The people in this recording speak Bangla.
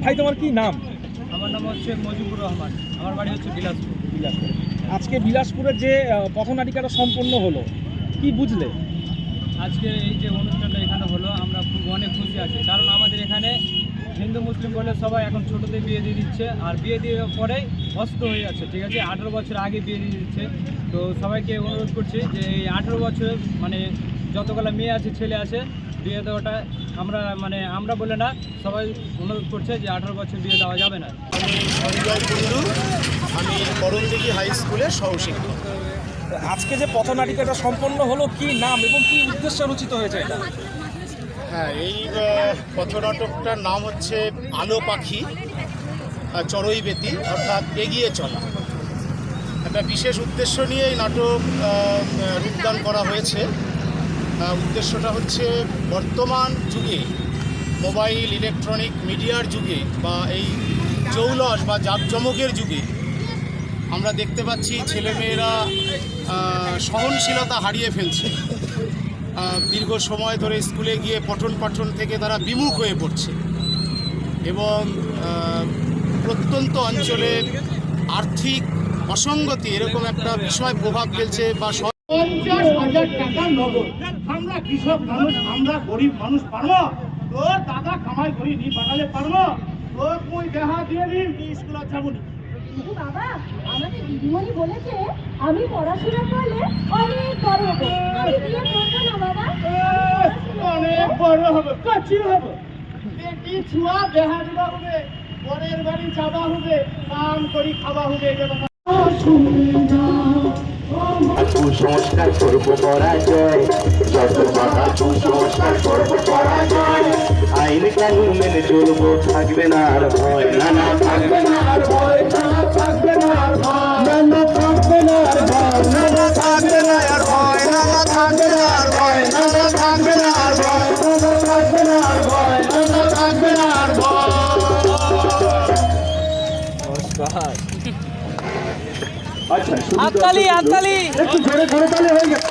ভাই তোমার কি নাম? আমার নাম হচ্ছে মজিবুর রহমান, আমার বাড়ি হচ্ছে বিলাসপুর। আজকে বিলাসপুরের যে পথনাটিকাটা সম্পন্ন হলো, কি বুঝলে? আজকে এই যে অনুষ্ঠানটা এখানে হলো, আমরা অনেক খুশি আছি, কারণ আমাদের এখানে হিন্দু মুসলিম বলে সবাই এখন ছোটোতে বিয়ে দিয়ে দিচ্ছে, আর বিয়ে দেওয়ার পরেই অস্ত হয়ে যাচ্ছে, ঠিক আছে? 18 বছর আগে বিয়ে দিয়ে দিচ্ছে। তো সবাইকে অনুরোধ করছি যে এই 18 বছর মানে যতগুলো মেয়ে আছে ছেলে আছে, বিয়ে দেওয়াটা আমরা বলে না, সবাই অনুরোধ করছে যে 18 বছর বিয়ে দেওয়া যাবে না। আমি সঞ্জয় কুণ্ডু, আমি করণদিঘি হাই স্কুলের সহশিক্ষক। আজকে যে পথনাটিকাটা সম্পন্ন হলো, কি নাম এবং কি উদ্দেশ্য রচিত হয়েছে এটা? হ্যাঁ, এই পথনাটকটার নাম হচ্ছে আলো পাখি চড়ুই বেতি, অর্থাৎ এগিয়ে চলা। একটা বিশেষ উদ্দেশ্য নিয়ে এই নাটক রূপদান করা হয়েছে। উদ্দেশ্যটা হচ্ছে বর্তমান যুগে, মোবাইল ইলেকট্রনিক মিডিয়ার যুগে বা এই জৌলস বা জাঁকজমকের যুগে আমরা দেখতে পাচ্ছি ছেলেমেয়েরা সহনশীলতা হারিয়ে ফেলছে। দীর্ঘ সময় ধরে স্কুলে গিয়ে পঠন পাঠন থেকে তারা বিমুখ হয়ে পড়ছে এবং প্রত্যন্ত অঞ্চলের আর্থিক অসঙ্গতি এরকম একটা বিষয় প্রভাব ফেলছে। বা 50,000 টাকা নগদ। আমরা কৃষক মানুষ, আমরা গরিব মানুষ, পারবো? তোর দাদা কামাই করি নি পাঠালে পারবো? তোর কই দেহা দিয়ে দিন কি স্কুলে যাবনি? কিন্তু বাবা, আমাদের দিদিমণি বলেছে আমি পড়াশোনা করলে অনেক বড় হবো। আমি বিয়ে করবো না বাবা। অনেক বড় হবে, কাছি হবে। বেটি ছুয়া দেহা দিবা হবে, পরের বাড়ি যাবা হবে, কাম করি খাওয়া হবে। কুসংস্কার করব পরাজয়, যত বাধা কুসংস্কার করব পরাজয়। আইন কানুন মেনে চলবো, থাকবে না আর ভয়, না না থাকবে না আর ভয়, না না থাকবে না আর ভয়, না না থাকবে না আর ভয়, না না থাকবে না আর ভয়, না না থাকবে না আর ভয়, না না থাকবে না আর ভয়, না না থাকবে না আর ভয়, না না থাকবে না আর ভয়। নমস্কার। আচ্ছা, হাততালি, হাততালি। একটু জোরে করে তালি হয়ে গেছে।